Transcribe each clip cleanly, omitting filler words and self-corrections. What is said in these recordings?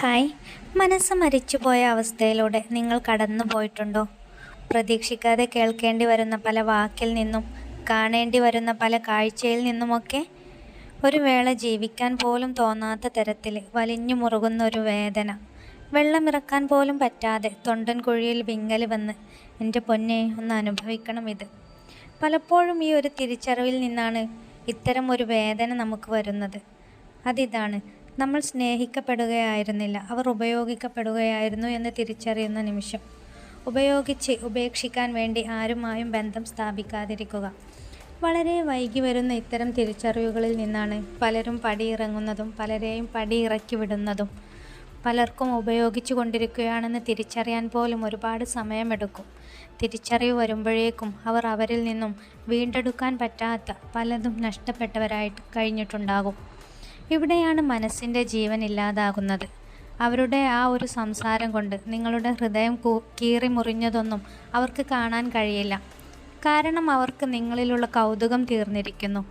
Hi. മനസ്സ് മരിച്ചുപോയ അവസ്ഥയിലൂടെ നിങ്ങൾ കടന്നു പോയിട്ടുണ്ടോ? പ്രതീക്ഷിക്കാതെ കേൾക്കേണ്ടി വരുന്ന പല വാക്കിൽ നിന്നും കാണേണ്ടി വരുന്ന പല കാഴ്ചയിൽ നിന്നുമൊക്കെ ഒരു വേള ജീവിക്കാൻ പോലും തോന്നാത്ത തരത്തിൽ വലിഞ്ഞു മുറുകുന്ന ഒരു വേദന. വെള്ളമിറക്കാൻ പോലും പറ്റാതെ തൊണ്ടൻ കുഴിയിൽ വിങ്ങൽ വന്ന് എൻ്റെ പൊന്നെ ഒന്ന് അനുഭവിക്കണം ഇത്. പലപ്പോഴും ഈ ഒരു തിരിച്ചറിവിൽ നിന്നാണ് ഇത്തരം ഒരു വേദന നമുക്ക് വരുന്നത്. അതിതാണ്, നമ്മൾ സ്നേഹിക്കപ്പെടുകയായിരുന്നില്ല, അവർ ഉപയോഗിക്കപ്പെടുകയായിരുന്നു എന്ന് തിരിച്ചറിയുന്ന നിമിഷം. ഉപയോഗിച്ച് ഉപേക്ഷിക്കാൻ വേണ്ടി ആരുമായും ബന്ധം സ്ഥാപിക്കാതിരിക്കുക. വളരെ വൈകി വരുന്ന ഇത്തരം തിരിച്ചറിവുകളിൽ നിന്നാണ് പലരും പടിയിറങ്ങുന്നതും പലരെയും പടിയിറക്കി വിടുന്നതും. പലർക്കും ഉപയോഗിച്ചു കൊണ്ടിരിക്കുകയാണെന്ന് തിരിച്ചറിയാൻ പോലും ഒരുപാട് സമയമെടുക്കും. തിരിച്ചറിവ് വരുമ്പോഴേക്കും അവർ അവരിൽ നിന്നും വീണ്ടെടുക്കാൻ പറ്റാത്ത പലതും നഷ്ടപ്പെട്ടവരായിട്ട് കഴിഞ്ഞിട്ടുണ്ടാകും. ഇവിടെയാണ് മനസ്സിൻ്റെ ജീവൻ ഇല്ലാതാകുന്നത്. അവരുടെ ആ ഒരു സംസാരം കൊണ്ട് നിങ്ങളുടെ ഹൃദയം കീറി മുറിഞ്ഞതൊന്നും അവർക്ക് കാണാൻ കഴിയില്ല. കാരണം അവർക്ക് നിങ്ങളിലുള്ള കൗതുകം തീർന്നിരിക്കുന്നു.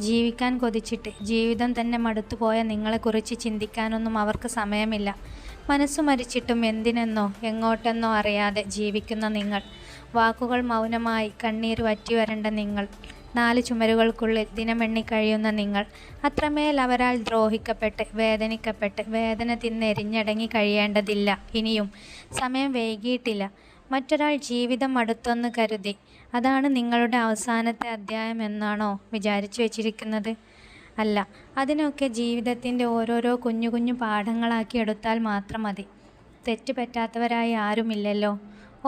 ജീവിക്കാൻ കൊതിച്ചിട്ട് ജീവിതം തന്നെ മടുത്തുപോയ നിങ്ങളെക്കുറിച്ച് ചിന്തിക്കാനൊന്നും അവർക്ക് സമയമില്ല. മനസ്സു മരിച്ചിട്ടും എന്തിനെന്നോ എങ്ങോട്ടെന്നോ അറിയാതെ ജീവിക്കുന്ന നിങ്ങൾ, വാക്കുകൾ മൗനമായി കണ്ണീർ വറ്റി വരേണ്ട നിങ്ങൾ, 4 ചുമരുകൾക്കുള്ളിൽ ദിനമെണ്ണി കഴിയുന്ന നിങ്ങൾ, അത്രമേൽ അവരാൽ ദ്രോഹിക്കപ്പെട്ട് വേദനിക്കപ്പെട്ട് വേദന തിന്നെരിഞ്ഞടങ്ങി കഴിയേണ്ടതില്ല. ഇനിയും സമയം വൈകിയിട്ടില്ല. മറ്റൊരാൾ ജീവിതം അടുത്തൊന്ന് കരുതി അതാണ് നിങ്ങളുടെ അവസാനത്തെ അധ്യായം എന്നാണോ വിചാരിച്ചു വെച്ചിരിക്കുന്നത്? അല്ല, അതിനൊക്കെ ജീവിതത്തിൻ്റെ ഓരോരോ കുഞ്ഞു കുഞ്ഞു പാഠങ്ങളാക്കി എടുത്താൽ മാത്രം മതി. തെറ്റ് പറ്റാത്തവരായി ആരുമില്ലല്ലോ.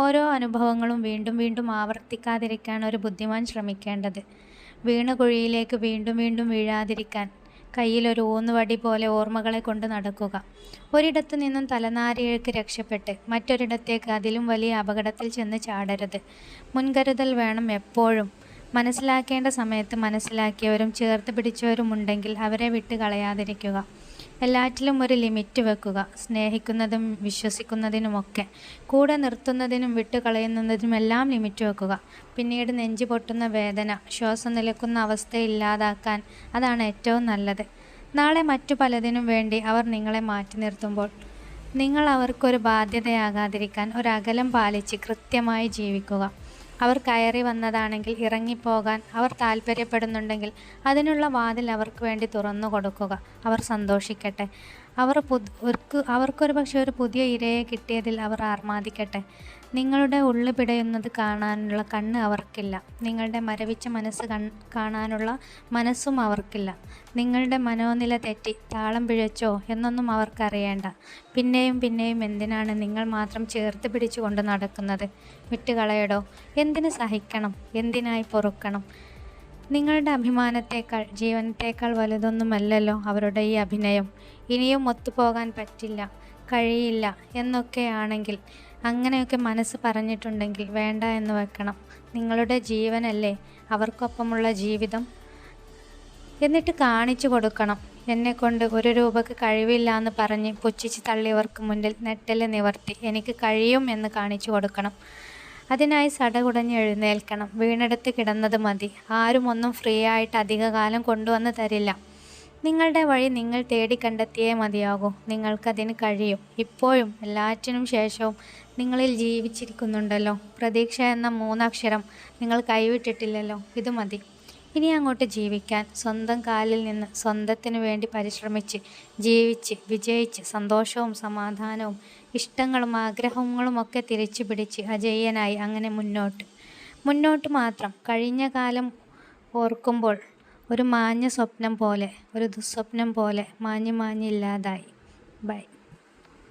ഓരോ അനുഭവങ്ങളും വീണ്ടും വീണ്ടും ആവർത്തിക്കാതിരിക്കാൻ ഒരു ബുദ്ധിമാൻ ശ്രമിക്കേണ്ടത്. വീണ കുഴിയിലേക്ക് വീണ്ടും വീണ്ടും വീഴാതിരിക്കാൻ കയ്യിലൊരു ഊന്നുവടി പോലെ ഓർമ്മകളെ കൊണ്ട് നടക്കുക. ഒരിടത്തു നിന്നും തലനാരിഴയ്ക്ക് രക്ഷപ്പെട്ട് മറ്റൊരിടത്തേക്ക് അതിലും വലിയ അപകടത്തിൽ ചെന്ന് ചാടരുത്. മുൻകരുതൽ വേണം എപ്പോഴും. മനസ്സിലാക്കേണ്ട സമയത്ത് മനസ്സിലാക്കിയവരും ചേർത്ത് പിടിച്ചവരുമുണ്ടെങ്കിൽ അവരെ വിട്ട് കളയാതിരിക്കുക. എല്ലാറ്റിലും ഒരു ലിമിറ്റ് വെക്കുക. സ്നേഹിക്കുന്നതും വിശ്വസിക്കുന്നതിനുമൊക്കെ, കൂടെ നിർത്തുന്നതിനും വിട്ടുകളയുന്നതിനുമെല്ലാം ലിമിറ്റ് വെക്കുക. പിന്നീട് നെഞ്ചു പൊട്ടുന്ന വേദന, ശ്വാസം നിലക്കുന്ന അവസ്ഥ ഇല്ലാതാക്കാൻ അതാണ് ഏറ്റവും നല്ലത്. നാളെ മറ്റു പലതിനും വേണ്ടി അവർ നിങ്ങളെ മാറ്റി നിർത്തുമ്പോൾ നിങ്ങൾ അവർക്കൊരു ബാധ്യതയാകാതിരിക്കാൻ ഒരകലം പാലിച്ച് കൃത്യമായി ജീവിക്കുക. അവർ കയറി വന്നതാണെങ്കിൽ ഇറങ്ങിപ്പോകാൻ അവർ താല്പര്യപ്പെടുന്നുണ്ടെങ്കിൽ അതിനുള്ള വാതിൽ അവർക്ക് വേണ്ടി തുറന്നു കൊടുക്കുക. അവർ സന്തോഷിക്കട്ടെ. അവർക്കൊരു പക്ഷേ ഒരു പുതിയ ഇരയെ കിട്ടിയതിൽ അവർ ആർമാദിക്കട്ടെ. നിങ്ങളുടെ ഉള്ളു പിടയുന്നത് കാണാനുള്ള കണ്ണ് അവർക്കില്ല. നിങ്ങളുടെ മരവിച്ച മനസ്സ് കാണാനുള്ള മനസ്സും അവർക്കില്ല. നിങ്ങളുടെ മനോനില തെറ്റി താളം പിഴച്ചോ എന്നൊന്നും അവർക്കറിയേണ്ട. പിന്നെയും പിന്നെയും എന്തിനാണ് നിങ്ങൾ മാത്രം ചേർത്ത് പിടിച്ചു കൊണ്ട് നടക്കുന്നത്? വിട്ടുകളയടോ. എന്തിന് സഹിക്കണം? എന്തിനായി പൊറുക്കണം? നിങ്ങളുടെ അഭിമാനത്തേക്കാൾ ജീവനത്തേക്കാൾ വലുതൊന്നുമല്ലല്ലോ അവരുടെ ഈ അഭിനയം. ഇനിയും ഒത്തുപോകാൻ പറ്റില്ല, കഴിയില്ല എന്നൊക്കെയാണെങ്കിൽ, അങ്ങനെയൊക്കെ മനസ്സ് പറഞ്ഞിട്ടുണ്ടെങ്കിൽ വേണ്ട എന്ന് വെക്കണം. നിങ്ങളുടെ ജീവനല്ലേ അവർക്കൊപ്പമുള്ള ജീവിതം. എന്നിട്ട് കാണിച്ചു കൊടുക്കണം. എന്നെക്കൊണ്ട് 1 രൂപയ്ക്ക് കഴിവില്ല എന്ന് പറഞ്ഞ് പുച്ഛിച്ച് തള്ളിയവർക്ക് മുന്നിൽ നെറ്റല് നിവർത്തി എനിക്ക് കഴിയും എന്ന് കാണിച്ചു കൊടുക്കണം. അതിനായി സടകുടഞ്ഞ് എഴുന്നേൽക്കണം. വീണെടുത്ത് കിടന്നത് മതി. ആരും ഒന്നും ഫ്രീ ആയിട്ട് അധികകാലം കൊണ്ടുവന്ന് തരില്ല. നിങ്ങളുടെ വഴി നിങ്ങൾ തേടി കണ്ടെത്തിയേ മതിയാകൂ. നിങ്ങൾക്കതിന് കഴിയും. ഇപ്പോഴും എല്ലാറ്റിനും ശേഷവും നിങ്ങളിൽ ജീവിച്ചിരിക്കുന്നുണ്ടല്ലോ. പ്രതീക്ഷ എന്ന 3 അക്ഷരം നിങ്ങൾ കൈവിട്ടിട്ടില്ലല്ലോ. ഇത് മതി. ഇനി അങ്ങോട്ട് ജീവിക്കാൻ, സ്വന്തം കാലിൽ നിന്ന് സ്വന്തത്തിനു വേണ്ടി പരിശ്രമിച്ച് ജീവിച്ച് വിജയിച്ച് സന്തോഷവും സമാധാനവും ഇഷ്ടങ്ങളും ആഗ്രഹങ്ങളുമൊക്കെ തിരിച്ചു പിടിച്ച് അജയ്യനായി അങ്ങനെ മുന്നോട്ട് മാത്രം. കഴിഞ്ഞ കാലം ഓർക്കുമ്പോൾ ഒരു മാഞ്ഞ സ്വപ്നം പോലെ, ഒരു ദുസ്വപ്നം പോലെ മാഞ്ഞില്ലാതായി. ബൈ.